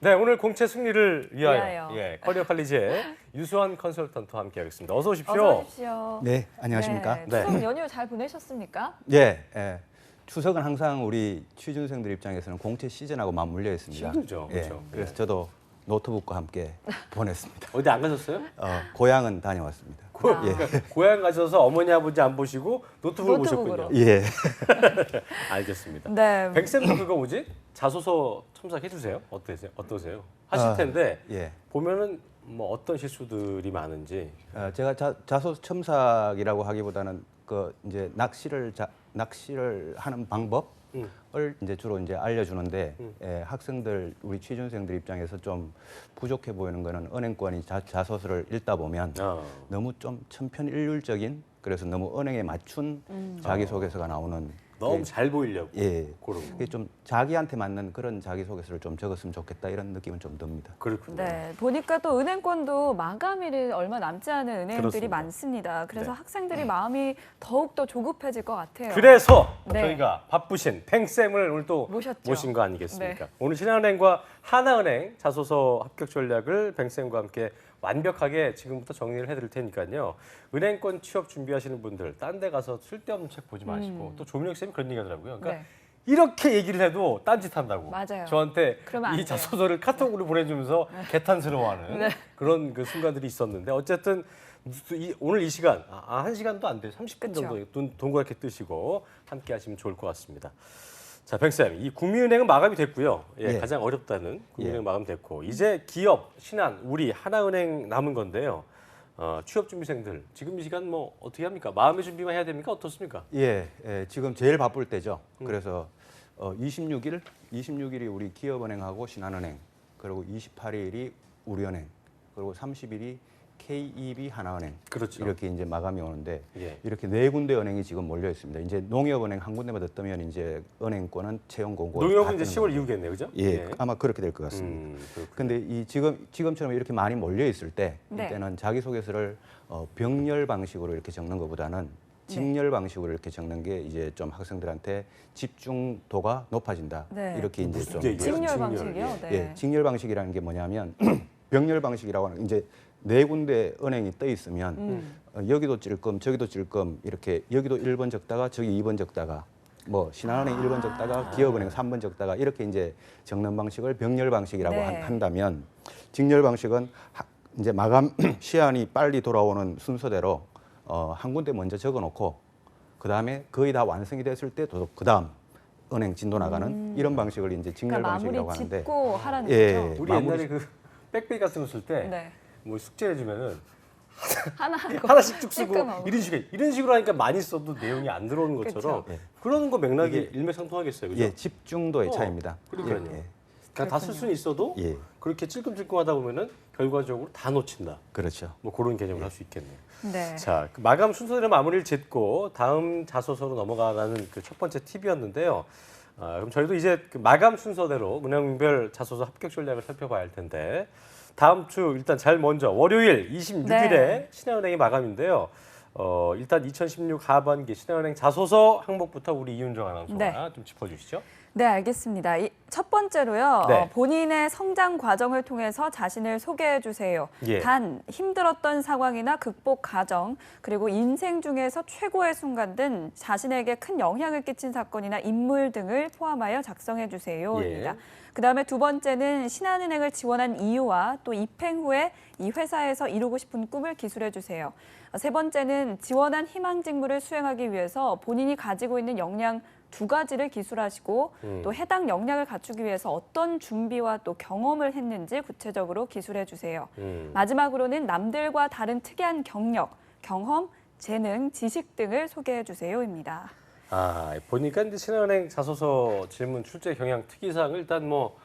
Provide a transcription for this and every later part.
네, 오늘 공채 승리를 위하여 위하여. 예, 커리어 칼리지의 유수환 컨설턴트와 함께하겠습니다. 어서 오십시오. 어서 오십시오. 네, 안녕하십니까? 네. 추석 연휴 잘 보내셨습니까? 예, 추석은 항상 우리 취준생들 입장에서는 공채 시즌하고 맞물려 있습니다. 힘들죠, 예, 그렇죠. 그래서 저도 노트북과 함께 보냈습니다. 어디 안 가셨어요? 고향은 다녀왔습니다. 그러니까 고향 가셔서 어머니 아버지 안 보시고 노트북을 노트북으로. 보셨군요. 예, 알겠습니다. 네. 백쌤도 그거 뭐지? 자소서 첨삭해 주세요. 어떠세요? 하실 텐데 예. 보면은 뭐 어떤 실수들이 많은지. 제가 자소서 첨삭이라고 하기보다는 그 이제 낚시를 하는 방법을 이제 주로 이제 알려주는데 학생들 우리 취준생들 입장에서 좀 부족해 보이는 거는 은행권이 자소서를 읽다 보면 너무 좀 천편일률적인 그래서 너무 은행에 맞춘 자기소개서가 나오는 너무 잘 보이려고. 예, 그런 거. 그게 좀 자기한테 맞는 그런 자기소개서를 좀 적었으면 좋겠다 이런 느낌은 좀 듭니다. 그렇군요. 네, 보니까 또 은행권도 마감일이 얼마 남지 않은 은행들이 그렇습니다. 많습니다. 그래서 네. 학생들이 마음이 더욱 더 조급해질 것 같아요. 그래서 네. 저희가 바쁘신 팽쌤을 오늘 또 모셨죠. 모신 거 아니겠습니까? 네. 오늘 신한은행과 하나은행 자소서 합격 전략을 팽쌤과 함께 완벽하게 지금부터 정리를 해드릴 테니까요. 은행권 취업 준비하시는 분들 딴 데 가서 쓸데없는 책 보지 마시고 또 조민혁 쌤이 그런 얘기 하더라고요. 그러니까 네. 이렇게 얘기를 해도 딴짓한다고. 맞아요. 저한테 그러면 안 이 돼요. 자소서를 카톡으로 보내주면서 개탄스러워하는 네. 그런 그 순간들이 있었는데 어쨌든 오늘 이 시간 한 시간도 안 돼요. 30분 그쵸. 정도 동그랗게 뜨시고 함께 하시면 좋을 것 같습니다. 자, 뱅쌤, 이 국민은행은 마감이 됐고요. 예, 예. 가장 어렵다는 국민은행 예. 마감됐고 이제 기업, 신한, 우리 하나은행 남은 건데요. 취업 준비생들 지금 이 시간 뭐 어떻게 합니까? 마음의 준비만 해야 됩니까? 어떻습니까? 예, 지금 제일 바쁠 때죠. 그래서 26일이 우리 기업은행하고 신한은행, 그리고 28일이 우리은행, 그리고 30일이 KEB 하나은행. 그렇죠. 이렇게 이제 마감이 오는데 예. 이렇게 네 군데 은행이 지금 몰려 있습니다. 이제 농협은행 한 군데만 더 뜨면 이제 은행권은 채용 공고. 농협은 이제 10월 이후겠네요, 그죠? 예, 아마 그렇게 될 것 같습니다. 그렇군요. 근데 이 지금처럼 이렇게 많이 몰려 있을 때 네. 이때는 자기소개서를 병렬 방식으로 이렇게 적는 것보다는 직렬 방식으로 이렇게 적는 게 이제 좀 학생들한테 집중도가 높아진다. 네. 이렇게 이제 무슨 좀 얘기예요? 직렬 직렬, 방식이요. 예. 네. 예, 직렬 방식이라는 게 뭐냐면 병렬 방식이라고 하는 이제 네 군데 은행이 떠 있으면 여기도 찔끔 저기도 찔끔 이렇게 여기도 1번 적다가 저기 2번 적다가 뭐 신한은행 1번 적다가 기업은행 3번 적다가 이렇게 이제 적는 방식을 병렬 방식이라고 네. 한다면 직렬 방식은 이제 마감 시한이 빨리 돌아오는 순서대로 한 군데 먼저 적어놓고 그 다음에 거의 다 완성이 됐을 때 그다음 은행 진도 나가는 이런 방식을 이제 직렬 그러니까 방식이라고 마무리 하는데 짓고 하라는 예. 거죠. 우리 옛날에 그 백배기 같은 거 쓸 때 뭐 네. 숙제 해주면은 하나 하고 하나씩 쭉 쓰고 찔끔하고. 이런 식으로 하니까 많이 써도 내용이 안 들어오는 것처럼 그쵸. 예. 그런 거 맥락이 일맥상통하겠어요, 그죠? 예, 집중도의 차이입니다. 그러니까요. 예, 예. 그냥 다 쓸 수는 있어도 예. 그렇게 찔끔찔끔하다 보면은 결과적으로 다 놓친다. 그렇죠. 뭐 그런 개념을 할 수 있겠네요. 네. 자, 그 마감 순서대로 마무리를 짓고 다음 자소서로 넘어가라는 그 첫 번째 팁이었는데요. 그럼 저희도 이제 그 마감 순서대로 은행별 자소서 합격 전략을 살펴봐야 할 텐데 다음 주 일단 제일 먼저 월요일 26일에 네. 신한은행이 마감인데요. 일단 2016 하반기 신한은행 자소서 항목부터 우리 이윤정 아나운서가 네. 좀 짚어주시죠. 네, 알겠습니다. 첫 번째로요. 네. 본인의 성장 과정을 통해서 자신을 소개해 주세요. 예. 단 힘들었던 상황이나 극복 과정, 그리고 인생 중에서 최고의 순간 등 자신에게 큰 영향을 끼친 사건이나 인물 등을 포함하여 작성해 주세요입니다. 예. 그다음에 두 번째는 신한은행을 지원한 이유와 또 입행 후에 이 회사에서 이루고 싶은 꿈을 기술해 주세요. 세 번째는 지원한 희망 직무를 수행하기 위해서 본인이 가지고 있는 역량 두 가지를 기술하시고 또 해당 역량을 갖추기 위해서 어떤 준비와 또 경험을 했는지 구체적으로 기술해 주세요. 마지막으로는 남들과 다른 특이한 경력, 경험, 재능, 지식 등을 소개해 주세요입니다. 보니까 이제 신한은행 자소서 질문 출제 경향 특이사항을 일단 뭐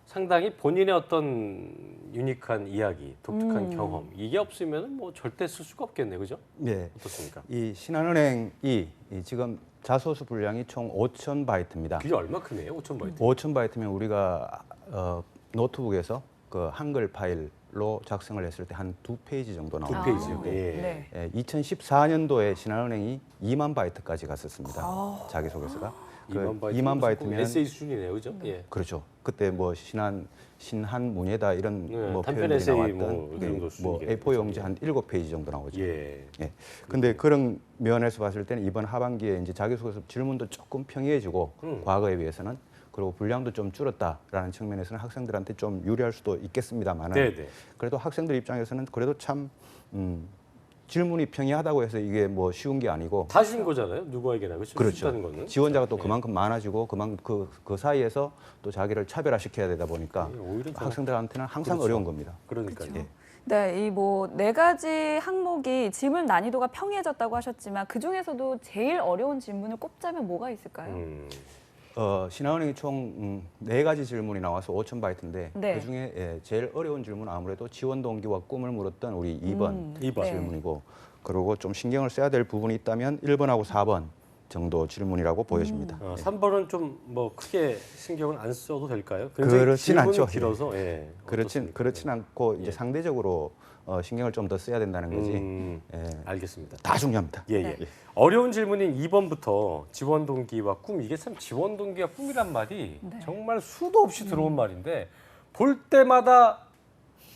상당히 본인의 어떤 유니크한 이야기, 독특한 경험 이게 없으면 뭐 절대 쓸 수가 없겠네요, 그죠? 네. 어떻습니까? 이 신한은행이 지금 자소서 분량이 총 5,000바이트입니다. 그게 얼마 크네요, 5,000바이트. 5,000바이트면 우리가 노트북에서 그 한글 파일로 작성을 했을 때 한 2페이지 정도 두 나옵니다. 페이지요. 네. 예, 2014년도에 신한은행이 2만 바이트까지 갔었습니다. 자기소개서가. 그 2만 바이트면 에세이 수준이네요, 그죠? 예. 그렇죠. 그때 뭐 신한 문예다 이런 네, 뭐 단편 표현들이 에세이 나왔던 뭐 이 정도 뭐 수준이겠네요. A4 용지 한 7페이지 정도 나오죠. 예. 예. 근데 그런 면에서 봤을 때는 이번 하반기에 이제 자기소개서 질문도 조금 평이해지고 과거에 비해서는 그리고 분량도 좀 줄었다라는 측면에서는 학생들한테 좀 유리할 수도 있겠습니다만은 네네. 그래도 학생들 입장에서는 그래도 참 질문이 평이하다고 해서 이게 뭐 쉬운 게 아니고 다신 거잖아요. 누구에게나 그렇죠. 그렇죠. 쉽다는 거는. 지원자가 또 예. 그만큼 많아지고 그만큼 그 사이에서 또 자기를 차별화시켜야 되다 보니까 예, 오히려 더- 학생들한테는 항상 그렇죠. 어려운 겁니다. 그러니까요. 예. 네, 이 뭐 네 가지 항목이 질문 난이도가 평이해졌다고 하셨지만 그 중에서도 제일 어려운 질문을 꼽자면 뭐가 있을까요? 신한은행이 총 4가지 질문이 나와서 5,000바이트인데 네. 그중에 제일 어려운 질문은 아무래도 지원 동기와 꿈을 물었던 우리 2번 이번. 네. 질문이고 그리고 좀 신경을 써야 될 부분이 있다면 1번하고 4번 정도 질문이라고 보여집니다. 3번은 좀 뭐 크게 신경을 안 써도 될까요? 굉장히 그렇진 질문이 않죠. 길어서 예. 그렇진 않고 이제 예. 상대적으로 신경을 좀 더 써야 된다는 거지. 예. 알겠습니다. 다 중요합니다. 예, 예. 네. 어려운 질문인 2번부터 지원 동기와 꿈. 이게 참 지원 동기와 꿈이란 말이 네. 정말 수도 없이 들어온 말인데 볼 때마다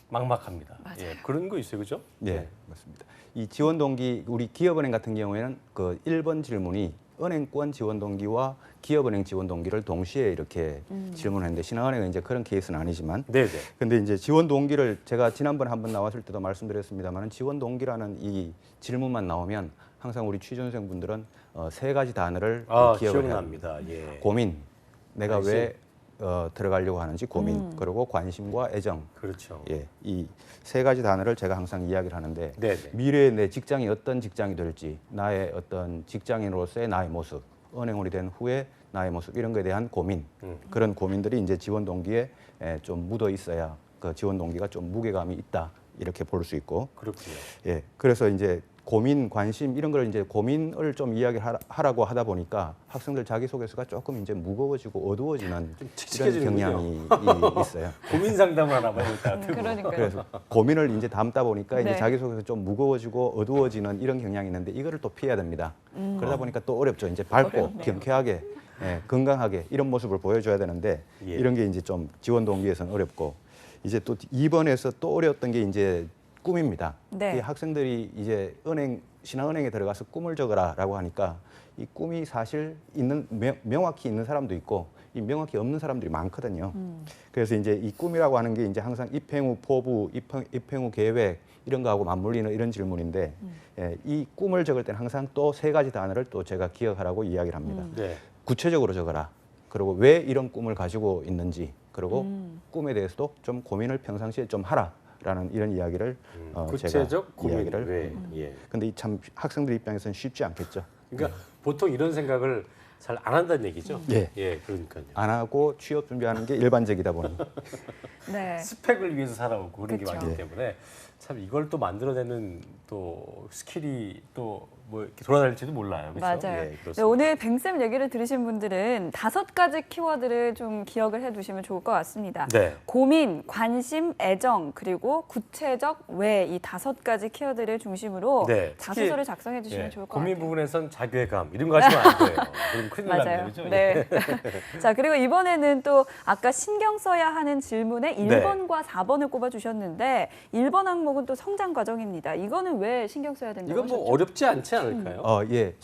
막막합니다. 예, 그런 거 있어요, 그죠? 네, 맞습니다. 이 지원 동기 우리 기업은행 같은 경우에는 그 1번 질문이 은행권 지원 동기와 기업은행 지원 동기를 동시에 이렇게 질문했는데 신한은행은 이제 그런 케이스는 아니지만 네, 네. 근데 이제 지원 동기를 제가 지난번에 한번 나왔을 때도 말씀드렸습니다만 지원 동기라는 이 질문만 나오면 항상 우리 취준생분들은 3가지 단어를 기억을 해야 합니다. 기억납니다. 예. 고민, 내가 관심. 왜 들어가려고 하는지 고민, 그리고 관심과 애정. 그렇죠. 예, 이 3가지 단어를 제가 항상 이야기를 하는데 네, 네. 미래의 내 직장이 어떤 직장이 될지, 나의 어떤 직장인으로서의 나의 모습, 은행원이 된 후에 나의 모습 이런 거에 대한 고민, 그런 고민들이 이제 지원 동기에 좀 묻어 있어야 그 지원 동기가 좀 무게감이 있다 이렇게 볼 수 있고, 그렇군요. 예, 그래서 이제 고민, 관심 이런 걸 이제 고민을 좀 이야기하라고 하다 보니까 학생들 자기소개서가 조금 이제 무거워지고 어두워지는 이런 칙칙해지는군요. 경향이 있어요. 고민 상담을 하나 봐야겠다. 그러니까요. 그래서 고민을 이제 담다 보니까 네. 이제 자기소개서 좀 무거워지고 어두워지는 이런 경향이 있는데 이거를 또 피해야 됩니다. 그러다 보니까 또 어렵죠. 이제 밝고 어렵네요. 경쾌하게 건강하게 이런 모습을 보여줘야 되는데 예. 이런 게 이제 좀 지원 동기에서는 어렵고 이제 또 2번에서 또 어려웠던 게 이제 꿈입니다. 네. 이 학생들이 이제 신한은행에 들어가서 꿈을 적어라라고 하니까 이 꿈이 사실 명확히 있는 사람도 있고 이 명확히 없는 사람들이 많거든요. 그래서 이제 이 꿈이라고 하는 게 이제 항상 입행 후 포부, 입행 후 계획 이런 거하고 맞물리는 이런 질문인데 이 꿈을 적을 때는 항상 또 3가지 단어를 또 제가 기억하라고 이야기를 합니다. 네. 구체적으로 적어라. 그리고 왜 이런 꿈을 가지고 있는지 그리고 꿈에 대해서도 좀 고민을 평상시에 좀 하라라는 이런 이야기를 구체적 제가 고민. 이야기를 왜? 예. 근데 이 참 학생들 입장에서는 쉽지 않겠죠. 그러니까 보통 이런 생각을 잘 안 한다는 얘기죠. 예. 예, 그러니까요. 안 하고 취업 준비하는 게 일반적이다 보니 네. 스펙을 위해서 살아오고 그런 게 그쵸. 많기 때문에 참 이걸 또 만들어내는 또 스킬이 또 뭐 이렇게 돌아다닐지도 몰라요. 그렇죠? 맞아요. 예, 네, 그렇습니다. 오늘 뱅쌤 얘기를 들으신 분들은 5가지 키워드를 좀 기억을 해두시면 좋을 것 같습니다. 네. 고민, 관심, 애정, 그리고 구체적, 왜 이 5가지 키워드를 중심으로 네, 특히, 자소서를 작성해 주시면 예, 좋을 것 고민 같아요. 부분에선 자괴감 이런 거 하시면 안 돼요. 그럼 큰일 납니다. 맞아요. 그렇죠? 네. 자, 그리고 이번에는 또 아까 신경 써야 하는 질문에 1번과 4번을 꼽아 주셨는데 1번 항목은 또 성장 과정입니다. 이거는 왜 신경 써야 된다고 이건 뭐 하셨죠? 어렵지 않지 않을까요? 예.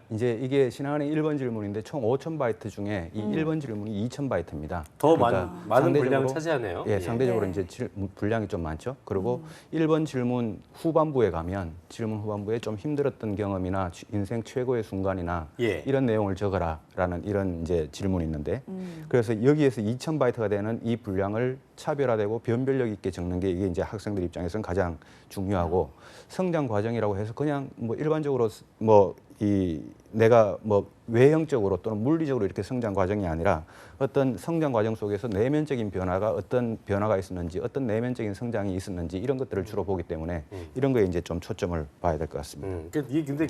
이제 이게 신한은행 1번 질문인데 총 5,000바이트 중에 이 1번 질문이 2,000바이트입니다. 더 많은 분량을 차지하네요. 예, 상대적으로 네. 이제 분량이 좀 많죠. 그리고 1번 질문 후반부에 가면 질문 후반부에 좀 힘들었던 경험이나 인생 최고의 순간이나 예. 이런 내용을 적어라라는 이런 이제 질문이 있는데 그래서 여기에서 2,000바이트가 되는 이 분량을 차별화되고 변별력 있게 적는 게 이게 이제 학생들 입장에서는 가장 중요하고 성장 과정이라고 해서 그냥 뭐 일반적으로 뭐 이 내가 뭐 외형적으로 또는 물리적으로 이렇게 성장 과정이 아니라 어떤 성장 과정 속에서 내면적인 변화가 어떤 변화가 있었는지 어떤 내면적인 성장이 있었는지 이런 것들을 주로 보기 때문에 이런 거에 이제 좀 초점을 봐야 될 것 같습니다. 그러니까 이게 근데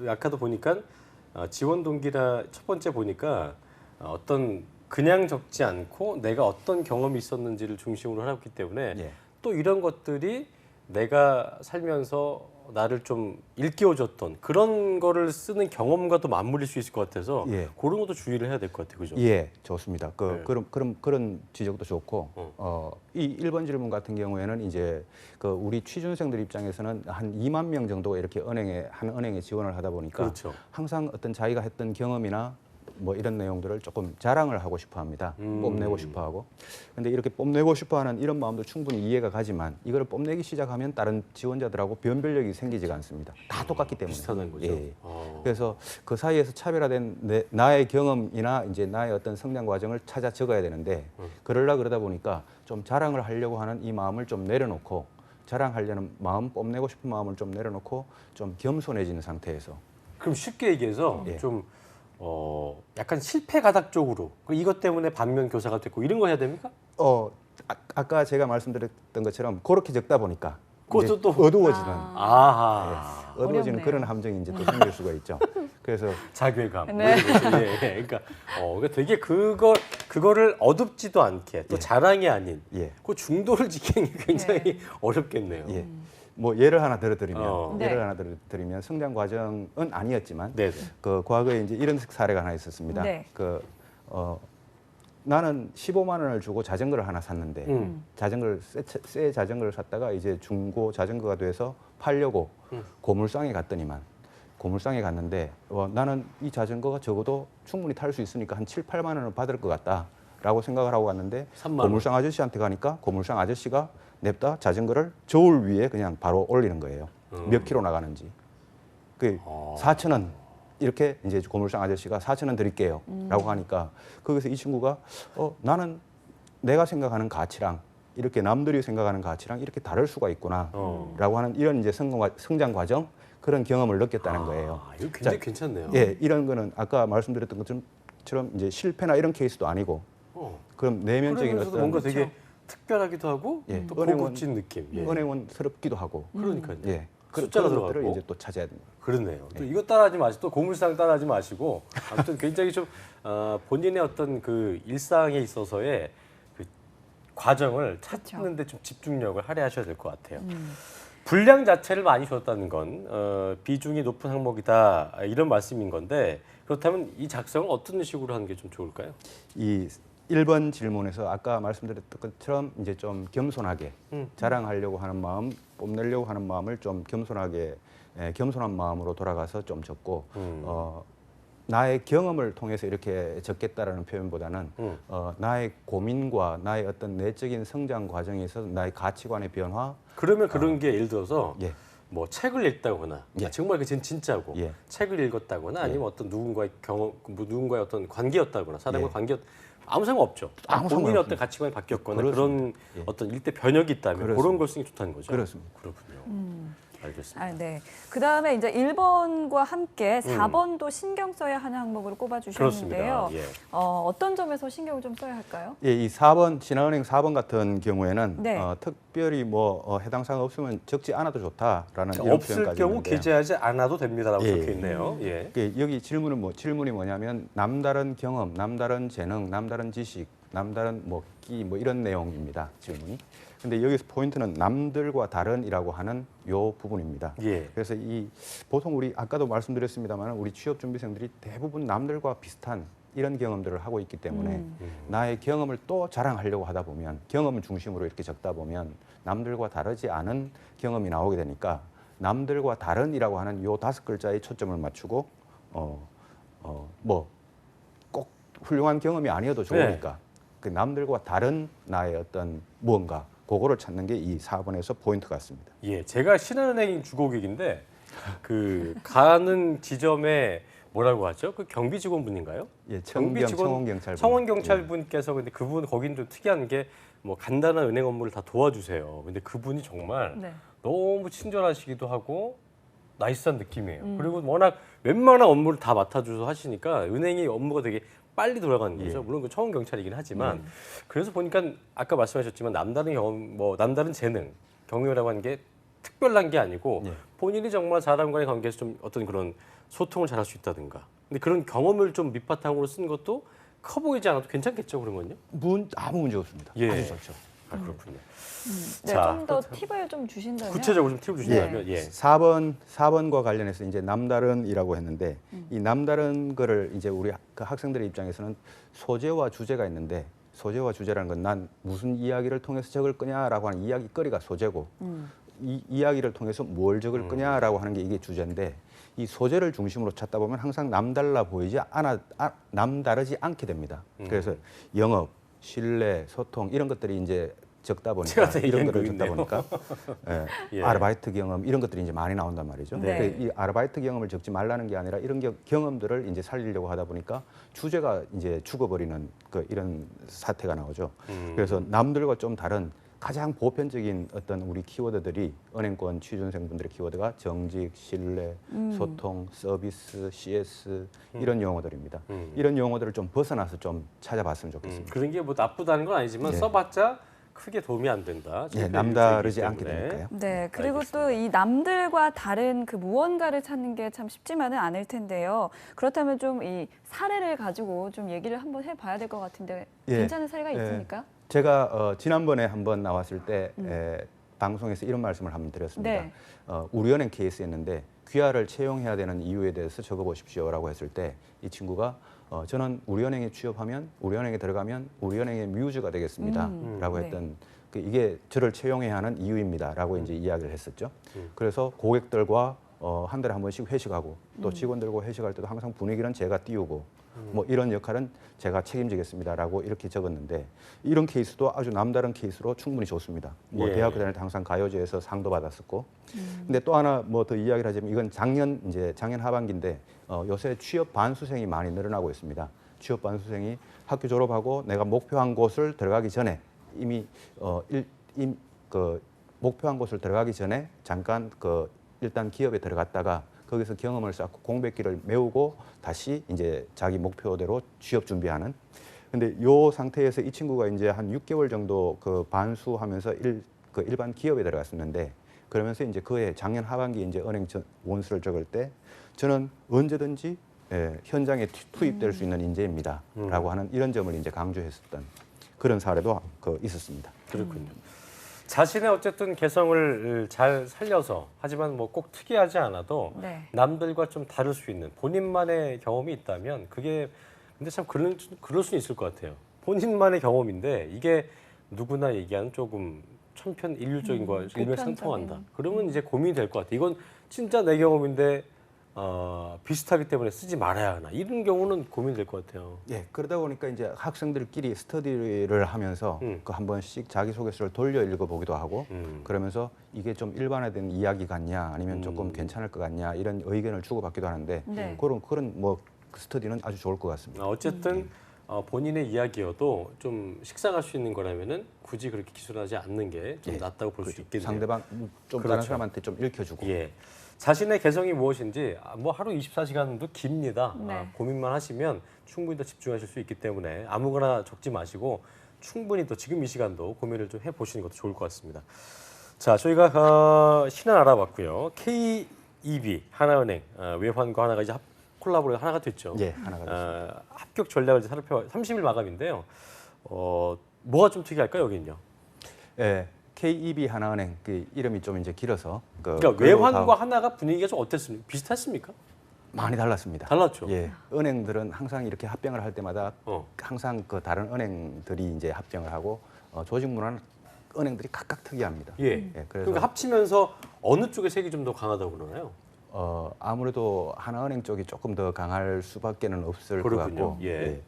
아까도 보니까 지원 동기라 첫 번째 보니까 어떤 그냥 적지 않고 내가 어떤 경험이 있었는지를 중심으로 하기 때문에 예. 또 이런 것들이 내가 살면서 나를 좀 일깨워줬던 그런 거를 쓰는 경험과도 맞물릴 수 있을 것 같아서 예. 그런 것도 주의를 해야 될 것 같아요. 그죠? 예, 좋습니다. 네. 그런 지적도 좋고, 이 1번 질문 같은 경우에는 이제 그 우리 취준생들 입장에서는 한 2만 명 정도 이렇게 은행에 지원을 하다 보니까 그렇죠. 항상 어떤 자기가 했던 경험이나 뭐 이런 내용들을 조금 자랑을 하고 싶어 합니다. 뽐내고 싶어 하고. 근데 이렇게 뽐내고 싶어 하는 이런 마음도 충분히 이해가 가지만 이거를 뽐내기 시작하면 다른 지원자들하고 변별력이 생기지가 않습니다. 다 똑같기 때문에. 비슷하다는 거죠. 예. 그래서 그 사이에서 차별화된 나의 경험이나 이제 나의 어떤 성장 과정을 찾아 적어야 되는데 그러다 보니까 좀 자랑을 하려고 하는 이 마음을 좀 내려놓고 자랑하려는 마음, 뽐내고 싶은 마음을 좀 내려놓고 좀 겸손해지는 상태에서 그럼 쉽게 얘기해서 예. 좀 약간 실패 가닥 쪽으로 이것 때문에 반면 교사가 됐고 이런 거 해야 됩니까? 아까 제가 말씀드렸던 것처럼 그렇게 적다 보니까 그것도 이제 또 어두워지는 아하. 어두워지는 어렵네요. 그런 함정이 이제 또 생길 수가 있죠. 그래서 자괴감. 네. 예. 그러니까 되게 그거를 어둡지도 않게 또 예. 자랑이 아닌 예. 그 중도를 지키는 게 굉장히 어렵겠네요. 예. 뭐 예를 하나 들어드리면 네. 성장 과정은 아니었지만 네. 그 과거에 이제 이런 사례가 하나 있었습니다. 네. 나는 15만 원을 주고 자전거를 하나 샀는데 새 자전거를 샀다가 이제 중고 자전거가 돼서 팔려고 고물상에 갔는데 나는 이 자전거가 적어도 충분히 탈 수 있으니까 한 7, 8만 원을 받을 것 같다라고 생각을 하고 갔는데 3만 원. 고물상 아저씨한테 가니까 고물상 아저씨가 냅다 자전거를 저울 위에 그냥 바로 올리는 거예요. 몇 킬로 나가는지. 그 4천 원 이렇게 이제 고물상 아저씨가 4천 원 드릴게요라고 하니까 거기서 이 친구가 나는 내가 생각하는 가치랑 이렇게 남들이 생각하는 가치랑 이렇게 다를 수가 있구나라고 하는 이런 이제 성장 과정 그런 경험을 느꼈다는 거예요. 이거 굉장히 괜찮네요. 예, 이런 거는 아까 말씀드렸던 것처럼 이제 실패나 이런 케이스도 아니고 그럼 내면적인 그러면서도 어떤 뭔가 되게 특별하기도 하고 예. 또 은행은- 고급진 느낌. 예. 은행원스럽기도 하고 그러니까요. 예. 숫자가 그런 것들을 들어가고. 이제 또 찾아야 됩니다. 그렇네요. 또 이거 따라하지 마시고 또 고물상 따라하지 마시고 아무튼 굉장히 좀 본인의 어떤 그 일상에 있어서의 그 과정을 찾는데 좀 집중력을 할애하셔야 될 것 같아요. 분량 자체를 많이 줬다는 건 비중이 높은 항목이다 이런 말씀인 건데 그렇다면 이 작성을 어떤 식으로 하는 게 좀 좋을까요? 이 1번 질문에서 아까 말씀드렸던 것처럼 이제 좀 겸손하게 자랑하려고 하는 마음, 뽐내려고 하는 마음을 좀 겸손하게 겸손한 마음으로 돌아가서 좀 적고 나의 경험을 통해서 이렇게 적겠다라는 표현보다는 나의 고민과 나의 어떤 내적인 성장 과정에서 나의 가치관의 변화 그러면 그런 게 예를 들어서 예. 뭐 책을 읽다거나 예. 정말 그 진짜고 예. 책을 읽었다거나 아니면 어떤 누군가의 경험, 누군가의 어떤 관계였다거나 사람과 예. 관계 아무 상관 없죠. 아무 본인의 상관없습니다. 어떤 가치관이 바뀌었거나 그렇습니다. 그런 예. 어떤 일대 변혁이 있다면 그렇습니다. 그런 걸 쓰는 게 좋다는 거죠. 그렇습니다. 그렇군요. 알겠습니다. 네. 그다음에 이제 1번과 함께 4번도 신경 써야 하는 항목으로 꼽아주셨는데요. 그렇습니다. 예. 어떤 점에서 신경을 좀 써야 할까요? 예, 이 4번 신한은행 4번 같은 경우에는 네. 특별히 뭐 해당 사항 없으면 적지 않아도 좋다라는 이런 없을 표현까지 경우 있는데요. 게재하지 않아도 됩니다라고 예. 적혀 있네요. 예. 여기 질문이 뭐냐면 남다른 경험, 남다른 재능, 남다른 지식, 남다른 끼 이런 내용입니다. 질문이. 근데 여기서 포인트는 남들과 다른이라고 하는 요 부분입니다. 예. 그래서 보통 우리 아까도 말씀드렸습니다만 우리 취업 준비생들이 대부분 남들과 비슷한 이런 경험들을 하고 있기 때문에 나의 경험을 또 자랑하려고 하다 보면 경험을 중심으로 이렇게 적다 보면 남들과 다르지 않은 경험이 나오게 되니까 남들과 다른이라고 하는 요 5글자에 초점을 맞추고 꼭 훌륭한 경험이 아니어도 좋으니까 그 남들과 다른 나의 어떤 무언가 그거를 찾는 게 이 4번에서 포인트 같습니다. 예, 제가 신한은행 주고객인데 그 가는 지점에 뭐라고 하죠? 그 경비 직원분인가요? 예, 경비 직원, 청원경찰분. 청원경찰분께서 근데 그분 거긴 좀 특이한 게 뭐 간단한 은행 업무를 다 도와주세요. 근데 그분이 정말 네. 너무 친절하시기도 하고 나이스한 느낌이에요. 그리고 워낙 웬만한 업무를 다 맡아줘서 하시니까 은행의 업무가 되게 빨리 돌아가는 거죠. 예. 물론 그 청원 경찰이긴 하지만 그래서 보니까 아까 말씀하셨지만 남다른 경험, 남다른 재능, 경험이라고 하는 게 특별한 게 아니고 예. 본인이 정말 사람과의 관계에서 좀 어떤 그런 소통을 잘할 수 있다든가. 근데 그런 경험을 좀 밑바탕으로 쓴 것도 커 보이지 않아도 괜찮겠죠, 그런 건요? 아무 문제 없습니다. 예. 아주 좋죠. 아, 그렇군요. 네, 자, 좀 더 팁을 좀 주신다면. 구체적으로 좀 팁을 주신다면 예. 4번과 관련해서 이제 남다른이라고 했는데 이 남다른 거를 이제 우리 그 학생들의 입장에서는 소재와 주제가 있는데 소재와 주제라는 건 난 무슨 이야기를 통해서 적을 거냐라고 하는 이야기거리가 소재고 이 이야기를 통해서 뭘 적을 거냐라고 하는 게 이게 주제인데 이 소재를 중심으로 찾다 보면 항상 남달라 보이지 남다르지 않게 됩니다. 그래서 영업, 신뢰, 소통 이런 것들이 이제 적다 보니까 제가 이런 얘기한 거를 거 적다 있네요. 보니까 예. 아르바이트 경험 이런 것들이 이제 많이 나온단 말이죠. 네. 그래서 이 아르바이트 경험을 적지 말라는 게 아니라 이런 경험들을 이제 살리려고 하다 보니까 주제가 이제 죽어버리는 이런 사태가 나오죠. 그래서 남들과 좀 다른 가장 보편적인 어떤 우리 키워드들이 은행권 취준생분들의 키워드가 정직, 신뢰, 소통, 서비스, CS 이런 용어들입니다. 이런 용어들을 좀 벗어나서 좀 찾아봤으면 좋겠습니다. 그런 게 뭐 나쁘다는 건 아니지만 예. 써봤자 크게 도움이 안 된다. 예, 남다르지 않게 되니까요. 네, 그리고 또 이 남들과 다른 그 무언가를 찾는 게 참 쉽지만은 않을 텐데요. 그렇다면 좀 이 사례를 가지고 좀 얘기를 한번 해봐야 될 것 같은데 예. 괜찮은 사례가 예. 있습니까? 제가 지난번에 한번 나왔을 때 방송에서 이런 말씀을 한번 드렸습니다. 네. 우리은행 케이스였는데 귀하를 채용해야 되는 이유에 대해서 적어보십시오라고 했을 때 이 친구가 저는 우리은행에 취업하면 우리은행에 들어가면 우리은행의 뮤즈가 되겠습니다라고 네. 했던 이게 저를 채용해야 하는 이유입니다라고 이제 이야기를 했었죠. 그래서 고객들과 한 달에 한 번씩 회식하고 또 직원들과 회식할 때도 항상 분위기는 제가 띄우고 뭐 이런 역할은 제가 책임지겠습니다라고 이렇게 적었는데 이런 케이스도 아주 남다른 케이스로 충분히 좋습니다. 뭐 예. 대학교 다닐 때 항상 가요제에서 상도 받았었고. 근데 또 하나 뭐 더 이야기를 하자면 이건 작년 하반기인데 요새 취업 반수생이 많이 늘어나고 있습니다. 취업 반수생이 학교 졸업하고 내가 목표한 곳을 들어가기 전에 이미 목표한 곳을 들어가기 전에 잠깐 일단 기업에 들어갔다가 거기서 경험을 쌓고 공백기를 메우고 다시 이제 자기 목표대로 취업 준비하는. 근데 요 상태에서 이 친구가 이제 한 6개월 정도 반수하면서 일반 기업에 들어갔었는데 그러면서 이제 그해 작년 하반기 이제 은행 원수를 적을 때 저는 언제든지 현장에 투입될 수 있는 인재입니다라고 하는 이런 점을 이제 강조했었던 그런 사례도 있었습니다. 그렇군요. 자신의 어쨌든 개성을 잘 살려서 하지만 뭐 꼭 특이하지 않아도 네. 남들과 좀 다를 수 있는 본인만의 경험이 있다면 그게 근데 참 그럴 수는 있을 것 같아요. 본인만의 경험인데 이게 누구나 얘기하는 조금 천편일률적인 거 일맥상통한다. 그러면 이제 고민이 될 것 같아요. 이건 진짜 내 경험인데 비슷하기 때문에 쓰지 말아야 하나 이런 경우는 고민될 것 같아요. 예, 그러다 보니까 이제 학생들끼리 스터디를 하면서 한 번씩 자기소개서를 돌려 읽어보기도 하고 그러면서 이게 좀 일반화된 이야기 같냐 아니면 조금 괜찮을 것 같냐 이런 의견을 주고받기도 하는데 네. 그런 뭐 스터디는 아주 좋을 것 같습니다. 어쨌든 본인의 이야기여도 좀 식상할 수 있는 거라면은 굳이 그렇게 기술하지 않는 게 좀 낫다고 볼 수 있겠네요. 상대방 좀 그렇죠. 다른 사람한테 좀 읽혀주고. 예. 자신의 개성이 무엇인지 뭐 하루 24시간도 깁니다. 네. 고민만 하시면 충분히 더 집중하실 수 있기 때문에 아무거나 적지 마시고 충분히 또 지금 이 시간도 고민을 좀 해보시는 것도 좋을 것 같습니다. 자, 저희가 신한 알아봤고요. KEB 하나은행 외환과 하나가 이제 콜라보로 하나가 됐죠. 예, 하나가 됐습니다. 합격 전략을 이제 살펴 30일 마감인데요. 뭐가 좀 특이할까요, 여기는요? 예, KEB 하나은행 그 이름이 좀 이제 길어서 그러니까 외환과 하나가 분위기가 좀 어땠습니까? 비슷했습니까? 많이 달랐습니다. 달랐죠. 예, 은행들은 항상 이렇게 합병을 할 때마다 항상 다른 은행들이 이제 합병을 하고 조직 문화는 은행들이 각각 특이합니다. 예. 그래서 그러니까 합치면서 어느 쪽의 색이 좀 더 강하다고 그러나요? 아무래도 하나은행 쪽이 조금 더 강할 수밖에는 없을 것 그렇군요. 같고. 예.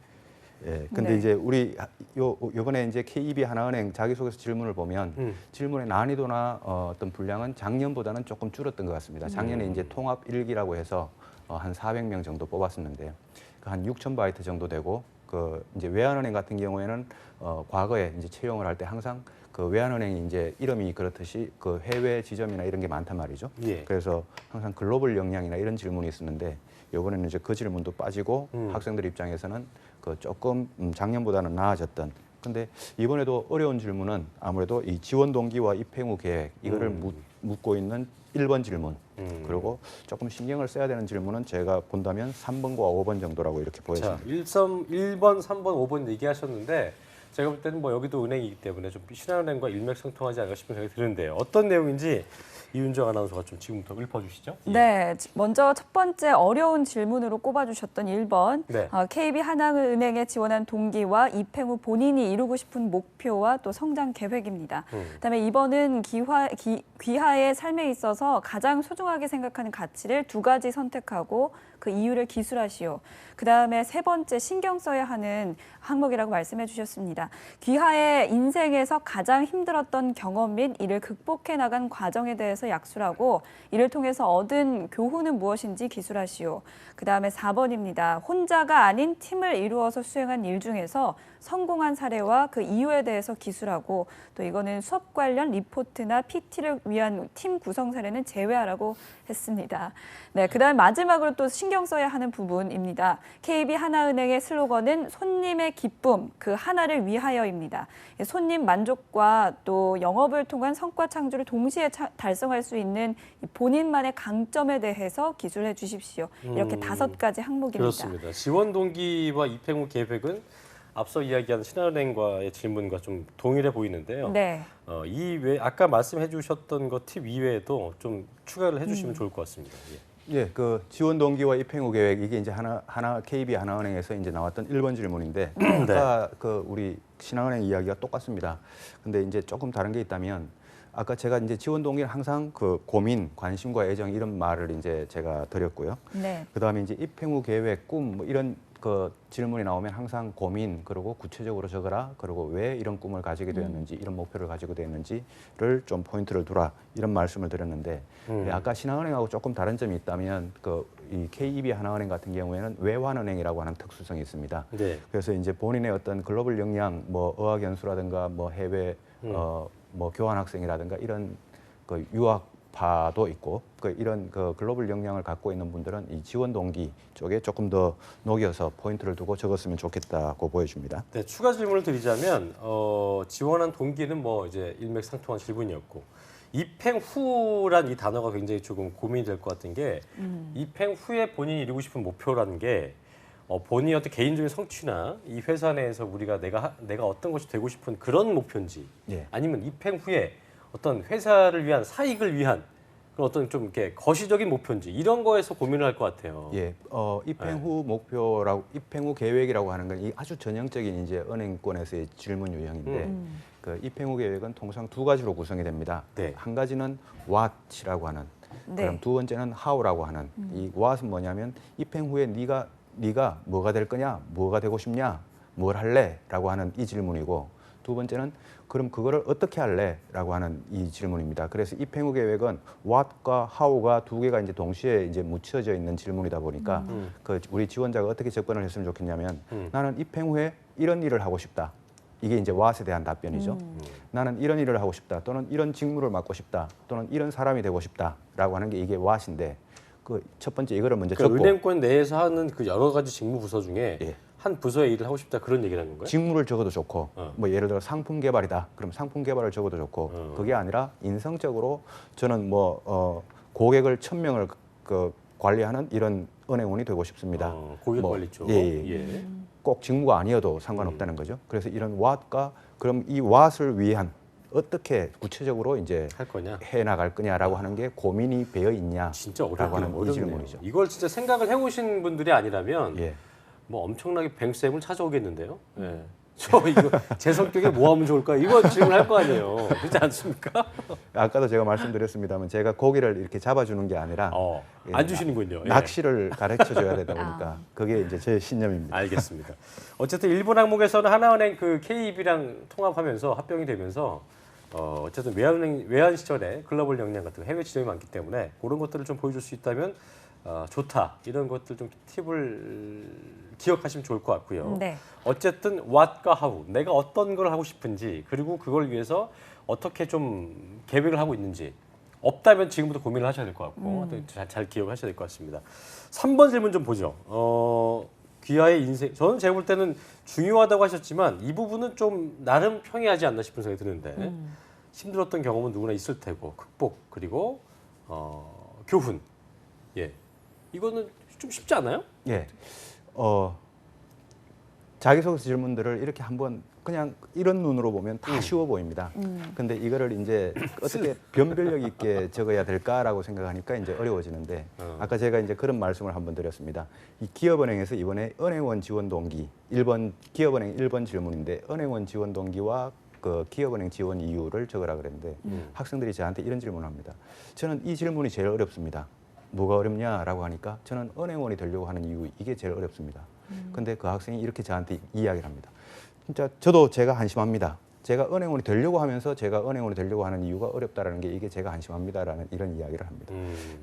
예. 근데 네. 이제 우리 요번에 이제 KEB 하나은행 자기소개서 질문을 보면 질문의 난이도나 어떤 분량은 작년보다는 조금 줄었던 것 같습니다. 작년에 이제 통합 1기라고 해서 한 400명 정도 뽑았었는데요. 한 6,000바이트 정도 되고 이제 외환은행 같은 경우에는 과거에 이제 채용을 할 때 항상 외환은행이 이제 이름이 그렇듯이 해외 지점이나 이런 게 많단 말이죠. 예. 그래서 항상 글로벌 역량이나 이런 질문이 있었는데 이번에는 이제 그 질문도 빠지고 학생들 입장에서는 조금 작년보다는 나아졌던. 근데 이번에도 어려운 질문은 아무래도 이 지원 동기와 입행 후 계획 이거를 묻고 있는 1번 질문. 그리고 조금 신경을 써야 되는 질문은 제가 본다면 3번과 5번 정도라고 이렇게 자, 보여집니다. 1번, 3번, 5번 얘기하셨는데 제가 볼 때는 뭐 여기도 은행이기 때문에 좀 신한은행과 일맥상통하지 않을까 싶은 생각이 드는데요. 어떤 내용인지 이윤정 아나운서가 좀 지금부터 읊어주시죠. 예. 네, 먼저 첫 번째 어려운 질문으로 꼽아주셨던 1번. 네. KB하나은행에 지원한 동기와 입행 후 본인이 이루고 싶은 목표와 또 성장 계획입니다. 그다음에 2번은 귀하의 삶에 있어서 가장 소중하게 생각하는 가치를 2가지 선택하고 그 이유를 기술하시오. 그다음에 3번째 신경 써야 하는 항목이라고 말씀해 주셨습니다. 귀하의 인생에서 가장 힘들었던 경험 및 이를 극복해 나간 과정에 대해서 약술하고 이를 통해서 얻은 교훈은 무엇인지 기술하시오. 그다음에 4번입니다. 혼자가 아닌 팀을 이루어서 수행한 일 중에서 성공한 사례와 그 이유에 대해서 기술하고 또 이거는 수업 관련 리포트나 PT를 위한 팀 구성 사례는 제외하라고 했습니다. 네, 그다음 마지막으로 또 신경 써야 하는 부분입니다. KB하나은행의 슬로건은 손님의 기쁨, 그 하나를 위하여입니다. 손님 만족과 또 영업을 통한 성과 창조를 동시에 달성할 수 있는 본인만의 강점에 대해서 기술해 주십시오. 이렇게 5가지 항목입니다. 그렇습니다. 지원 동기와 입행 후 계획은 앞서 이야기한 신한은행과의 질문과 좀 동일해 보이는데요. 네. 아까 말씀해 주셨던 것 팁 이외에도 좀 추가를 해주시면 좋을 것 같습니다. 예. 예, 그 지원 동기와 입행 후 계획 이게 이제 KB 하나은행에서 이제 나왔던 1번 질문인데 아까 그 우리 신한은행 이야기가 똑같습니다. 근데 이제 조금 다른 게 있다면 아까 제가 이제 지원 동기는 항상 그 고민, 관심과 애정 이런 말을 이제 제가 드렸고요. 네. 그다음에 이제 입행 후 계획, 꿈 뭐 이런 그 질문이 나오면 항상 고민 그리고 구체적으로 적어라 그리고 왜 이런 꿈을 가지게 되었는지 이런 목표를 가지고 되었는지를 좀 포인트를 두라 이런 말씀을 드렸는데 아까 신한은행하고 조금 다른 점이 있다면 그 이 KB 하나은행 같은 경우에는 외환은행이라고 하는 특수성이 있습니다. 네. 그래서 이제 본인의 어떤 글로벌 역량 뭐 어학 연수라든가 뭐 해외 뭐 교환 학생이라든가 이런 그 유학파도 있고 그 이런 그 글로벌 역량을 갖고 있는 분들은 이 지원 동기 쪽에 조금 더 녹여서 포인트를 두고 적었으면 좋겠다고 보여집니다. 네, 추가 질문을 드리자면 지원한 동기는 뭐 이제 일맥상통한 질문이었고 입행 후란 이 단어가 굉장히 조금 고민이 될 것 같은 게 입행 후에 본인이 이루고 싶은 목표라는 게 본인의 어떤 개인적인 성취나 이 회사 내에서 우리가 내가 어떤 것이 되고 싶은 그런 목표인지 예. 아니면 입행 후에 어떤 회사를 위한 사익을 위한 그런 어떤 좀 이렇게 거시적인 목표인지 이런 거에서 고민을 할 것 같아요. 예, 입행 후 목표라고 입행 후 계획이라고 하는 건 이 아주 전형적인 이제 은행권에서의 질문 유형인데 그 입행 후 계획은 통상 2가지로 구성이 됩니다. 네. 한 가지는 what이라고 하는 네. 그럼 2번째는 how라고 하는 이 what은 뭐냐면 입행 후에 네가 뭐가 될 거냐, 뭐가 되고 싶냐, 뭘 할래?라고 하는 이 질문이고 2번째는 그럼 그거를 어떻게 할래?라고 하는 이 질문입니다. 그래서 입행 후 계획은 what과 how가 2개가 이제 동시에 이제 묻혀져 있는 질문이다 보니까 그 우리 지원자가 어떻게 접근을 했으면 좋겠냐면 나는 입행 후에 이런 일을 하고 싶다. 이게 이제 what에 대한 답변이죠. 나는 이런 일을 하고 싶다. 또는 이런 직무를 맡고 싶다. 또는 이런 사람이 되고 싶다라고 하는 게 이게 what인데 그 첫 번째 이거를 먼저 그러니까 적고 은행권 내에서 하는 그 여러 가지 직무 부서 중에 예. 한 부서의 일을 하고 싶다 그런 얘기를 하는 거예요? 직무를 적어도 좋고 뭐 예를 들어 상품 개발이다. 그럼 상품 개발을 적어도 좋고 그게 아니라 인성적으로 저는 뭐 고객을 1000명을 그 관리하는 이런 은행원이 되고 싶습니다. 고객 뭐, 관리 쪽. 예. 꼭 직무가 아니어도 상관없다는 거죠. 그래서 이런 what과 그럼 이 what을 위한 어떻게 구체적으로 이제 할 거냐? 해 나갈 거냐라고 하는 게 고민이 배어 있냐? 진짜 라고 하는 이 어렵네요. 질문이죠. 이걸 진짜 생각을 해오신 분들이 아니라면 예. 뭐 엄청나게 뱅쌤을 찾아오겠는데요. 예. 저 이거 제 성격에 뭐 하면 좋을까? 이거 질문할 거 아니에요. 그렇지 않습니까? 아까도 제가 말씀드렸습니다만 제가 고기를 이렇게 잡아주는 게 아니라 예, 안 주시는군요. 예. 낚시를 가르쳐 줘야 되다 보니까 그게 이제 제 신념입니다. 알겠습니다. 어쨌든 일본 항목에서는 하나은행 그 KEB랑 통합하면서 합병이 되면서 어쨌든 외환 시절에 글로벌 역량 같은 해외 지점이 많기 때문에 그런 것들을 좀 보여줄 수 있다면 좋다 이런 것들 좀 팁을 기억하시면 좋을 것 같고요. 네. 어쨌든 what과 how 내가 어떤 걸 하고 싶은지 그리고 그걸 위해서 어떻게 좀 계획을 하고 있는지 없다면 지금부터 고민을 하셔야 될 것 같고 잘 기억하셔야 될 것 같습니다. 3번 질문 좀 보죠. 귀하의 인생 저는 제가 볼 때는 중요하다고 하셨지만 이 부분은 좀 나름 평이하지 않나 싶은 생각이 드는데 힘들었던 경험은 누구나 있을 테고 극복 그리고 교훈 예 이거는 좀 쉽지 않아요? 예. 자기소개서 질문들을 이렇게 한번 그냥 이런 눈으로 보면 다 쉬워 보입니다. 근데 이거를 이제 어떻게 변별력 있게 적어야 될까라고 생각하니까 이제 어려워지는데 아까 제가 이제 그런 말씀을 한번 드렸습니다. 이 기업은행에서 이번에 은행원 지원 동기 1번 기업은행 1번 질문인데 은행원 지원 동기와 그 기업은행 지원 이유를 적으라 그랬는데 학생들이 저한테 이런 질문을 합니다. 저는 이 질문이 제일 어렵습니다. 뭐가 어렵냐라고 하니까 저는 은행원이 되려고 하는 이유 이게 제일 어렵습니다. 근데 그 학생이 이렇게 저한테 이야기를 합니다. 진짜 저도 제가 한심합니다. 제가 은행원이 되려고 하면서 제가 은행원이 되려고 하는 이유가 어렵다라는 게 이게 제가 한심합니다라는 이런 이야기를 합니다.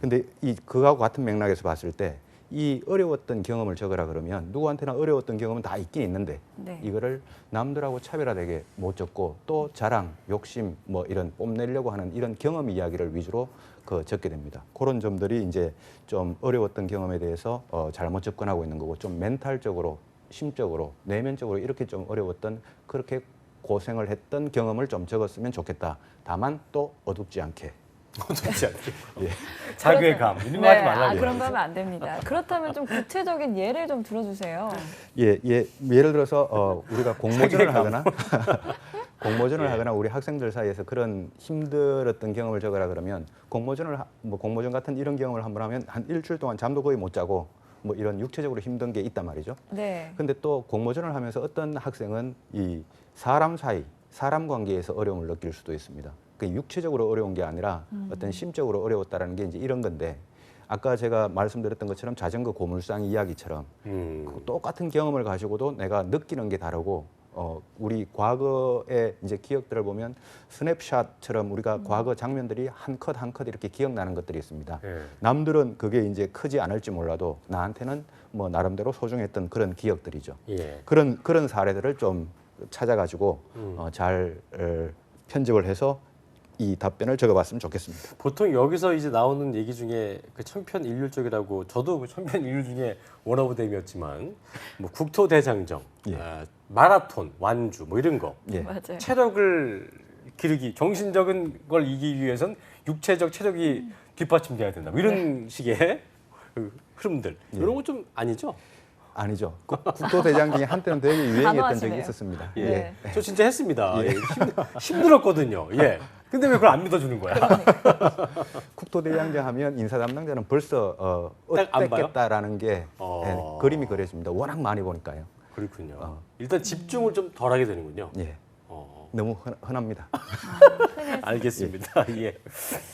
근데 이 그하고 같은 맥락에서 봤을 때 이 어려웠던 경험을 적으라 그러면 누구한테나 어려웠던 경험은 다 있긴 있는데 네. 이거를 남들하고 차별화되게 못 적고 또 자랑, 욕심 뭐 이런 뽐내려고 하는 이런 경험 이야기를 위주로 그 적게 됩니다. 그런 점들이 이제 좀 어려웠던 경험에 대해서 잘못 접근하고 있는 거고 좀 멘탈적으로, 심적으로, 내면적으로 이렇게 좀 어려웠던 그렇게 고생을 했던 경험을 좀 적었으면 좋겠다. 다만 또 어둡지 않게. 어둡지 않게. 예. 자괴감 이런 거 하지 말라고. 그런 거 하면 안 됩니다. 그렇다면 좀 구체적인 예를 좀 들어주세요. 예를 들어서 우리가 공모전을 자괴감. 하거나 공모전을 하거나 우리 학생들 사이에서 그런 힘들었던 경험을 적으라 그러면 공모전 같은 이런 경험을 한번 하면 한 일주일 동안 잠도 거의 못 자고 뭐 이런 육체적으로 힘든 게 있단 말이죠. 네. 근데 또 공모전을 하면서 어떤 학생은 이 사람 사이, 사람 관계에서 어려움을 느낄 수도 있습니다. 그 육체적으로 어려운 게 아니라 어떤 심적으로 어려웠다라는 게 이제 이런 건데 아까 제가 말씀드렸던 것처럼 자전거 고물상 이야기처럼 그 똑같은 경험을 가지고도 내가 느끼는 게 다르고 우리 과거의 이제 기억들을 보면 스냅샷처럼 우리가 과거 장면들이 한 컷 한 컷 이렇게 기억나는 것들이 있습니다. 예. 남들은 그게 이제 크지 않을지 몰라도 나한테는 뭐 나름대로 소중했던 그런 기억들이죠. 예. 그런 사례들을 좀 찾아가지고 잘 편집을 해서 이 답변을 적어봤으면 좋겠습니다. 보통 여기서 이제 나오는 얘기 중에 그 천편일률적이라고 저도 그 천편일률 중에 원오브댐이었지만 뭐 국토대장정, 예. 마라톤, 완주 뭐 이런 거 예. 맞아요. 체력을 기르기 정신적인 걸 이기기 위해선 육체적 체력이 뒷받침돼야 된다. 뭐 이런 식의 그 흐름들 이런 건 좀 아니죠? 아니죠. 국토대장정이 한때는 되게 유행했던 단호하시네요. 적이 있었습니다. 예. 저 진짜 했습니다. 예. 힘들었거든요. 예. 근데 왜 그걸 안 믿어주는 거야? 국토대장정 하면 인사 담당자는 벌써 딱안 봐요? 어땠겠다라는 게 그림이 그려집니다. 워낙 많이 보니까요. 그렇군요. 일단 집중을 좀 덜하게 되는군요. 예. 너무 흔합니다. 알겠습니다. 예.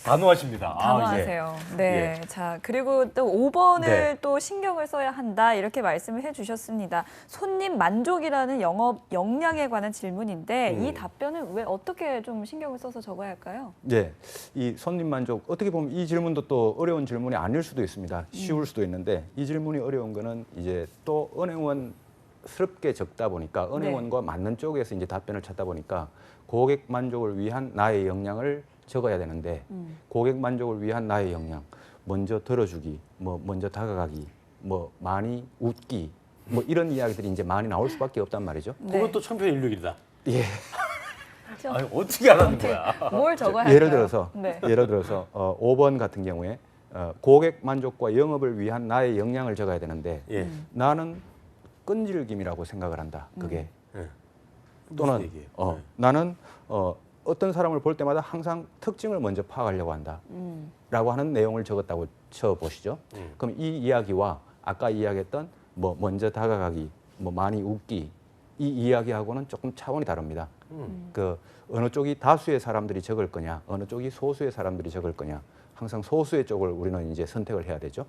단호하십니다. 단호하세요. 네. 자, 그리고 또 5번을 네. 또 신경을 써야 한다. 이렇게 말씀을 해 주셨습니다. 손님 만족이라는 영업 역량에 관한 질문인데 이 답변은 왜 어떻게 좀 신경을 써서 적어야 할까요? 예. 이 손님 만족 어떻게 보면 이 질문도 또 어려운 질문이 아닐 수도 있습니다. 쉬울 수도 있는데 이 질문이 어려운 거는 이제 또 은행원스럽게 적다 보니까 은행원과 맞는 쪽에서 이제 답변을 찾다 보니까 고객 만족을 위한 나의 역량을 적어야 되는데 고객 만족을 위한 나의 역량 먼저 들어주기, 뭐 먼저 다가가기, 뭐 많이 웃기, 뭐 이런 이야기들이 이제 많이 나올 수밖에 없단 말이죠. 네. 그것도 천편일률이다. 예. 아니, 어떻게 알았는 거야? 뭘 적어야 할까요? 예를 들어서 5번 같은 경우에 고객 만족과 영업을 위한 나의 역량을 적어야 되는데 예. 나는 끈질김이라고 생각을 한다. 그게 예. 또는 무슨 얘기예요? 네. 나는 어떤 사람을 볼 때마다 항상 특징을 먼저 파악하려고 한다. 라고 하는 내용을 적었다고 쳐보시죠. 그럼 이 이야기와 아까 이야기했던 뭐 먼저 다가가기, 뭐 많이 웃기 이 이야기하고는 조금 차원이 다릅니다. 그 어느 쪽이 다수의 사람들이 적을 거냐, 어느 쪽이 소수의 사람들이 적을 거냐. 항상 소수의 쪽을 우리는 이제 선택을 해야 되죠.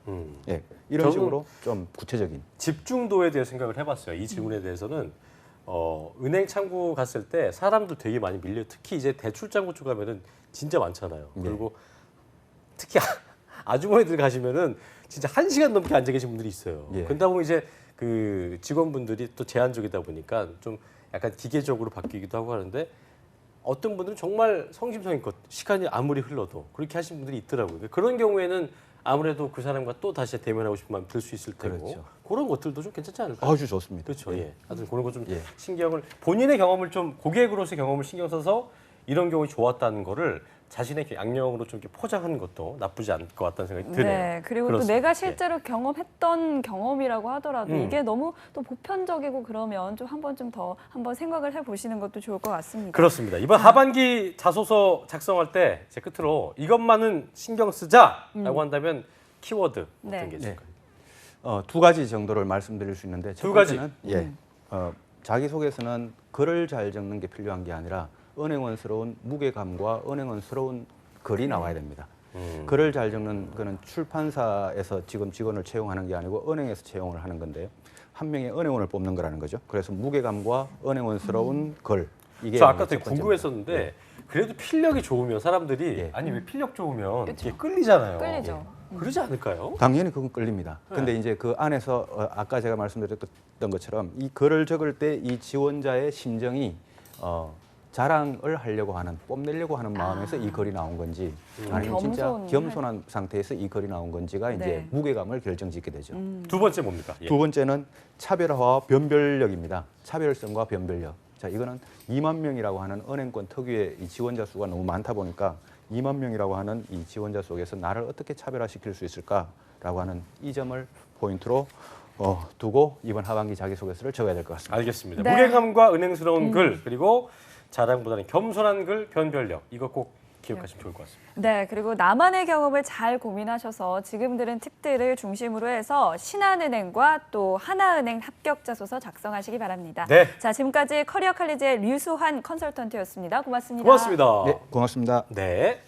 예, 이런 저는 식으로 좀 구체적인. 집중도에 대해 생각을 해봤어요. 이 질문에 대해서는 은행 창구 갔을 때 사람들 되게 많이 밀려. 특히 이제 대출장구 쪽 가면은 진짜 많잖아요. 네. 그리고 특히 아주머니들 가시면은 진짜 1시간 넘게 앉아 계신 분들이 있어요. 예. 그러다 보면 이제 그 직원분들이 또 제한적이다 보니까 좀 약간 기계적으로 바뀌기도 하고 하는데 어떤 분들은 정말 성심성의껏 시간이 아무리 흘러도 그렇게 하신 분들이 있더라고요. 그런 경우에는 아무래도 그 사람과 또 다시 대면하고 싶은 마음 들 수 있을 테고 그렇죠. 그런 것들도 좀 괜찮지 않을까요? 아주 좋습니다. 그렇죠. 예. 예. 하여튼 그런 거 좀 예. 신경을 본인의 경험을 좀 고객으로서의 경험을 신경 써서 이런 경험이 좋았다는 거를 자신의 양력으로 좀 이렇게 포장하는 것도 나쁘지 않을 것 같다는 생각이 드네요. 네, 그리고 그렇습니다. 또 내가 실제로 경험했던 경험이라고 하더라도 이게 너무 또 보편적이고 그러면 좀 한번 생각을 해보시는 것도 좋을 것 같습니다. 그렇습니다. 이번 하반기 자소서 작성할 때 제 끝으로 이것만은 신경 쓰자라고 한다면 키워드 어떤 네. 게 있을까요? 두 가지 정도를 말씀드릴 수 있는데 첫 두 가지? 번째는 자기소개서는 글을 잘 적는 게 필요한 게 아니라 은행원스러운 무게감과 은행원스러운 글이 나와야 됩니다. 글을 잘 적는 거는 출판사에서 지금 직원을 채용하는 게 아니고 은행에서 채용을 하는 건데요. 한 명의 은행원을 뽑는 거라는 거죠. 그래서 무게감과 은행원스러운 글. 이게 저 아까 첫 되게 번째입니다. 궁금했었는데 그래도 필력이 좋으면 사람들이 예. 아니 왜 필력 좋으면 이게 끌리잖아요. 끌리죠. 그러지 않을까요? 당연히 그건 끌립니다. 근데 이제 그 안에서 아까 제가 말씀드렸던 것처럼 이 글을 적을 때 이 지원자의 심정이 자랑을 하려고 하는, 뽐내려고 하는 마음에서 이 글이 나온 건지 아니면 진짜 겸손한 상태에서 이 글이 나온 건지가 이제 네. 무게감을 결정짓게 되죠. 두 번째 뭡니까? 예. 두 번째는 차별화와 변별력입니다. 차별성과 변별력. 자, 이거는 2만 명이라고 하는 은행권 특유의 이 지원자 수가 너무 많다 보니까 2만 명이라고 하는 이 지원자 속에서 나를 어떻게 차별화시킬 수 있을까라고 하는 이 점을 포인트로 두고 이번 하반기 자기소개서를 적어야 될 것 같습니다. 알겠습니다. 네. 무게감과 은행스러운 글 그리고 자랑보다는 겸손한 글, 변별력 이거 꼭 기억하시면 좋을 것 같습니다. 네, 그리고 나만의 경험을 잘 고민하셔서 지금 들은 팁들을 중심으로 해서 신한은행과 또 하나은행 합격 자소서 작성하시기 바랍니다. 네. 자, 지금까지 커리어 칼리지의 류수환 컨설턴트였습니다. 고맙습니다. 고맙습니다. 네, 고맙습니다. 네.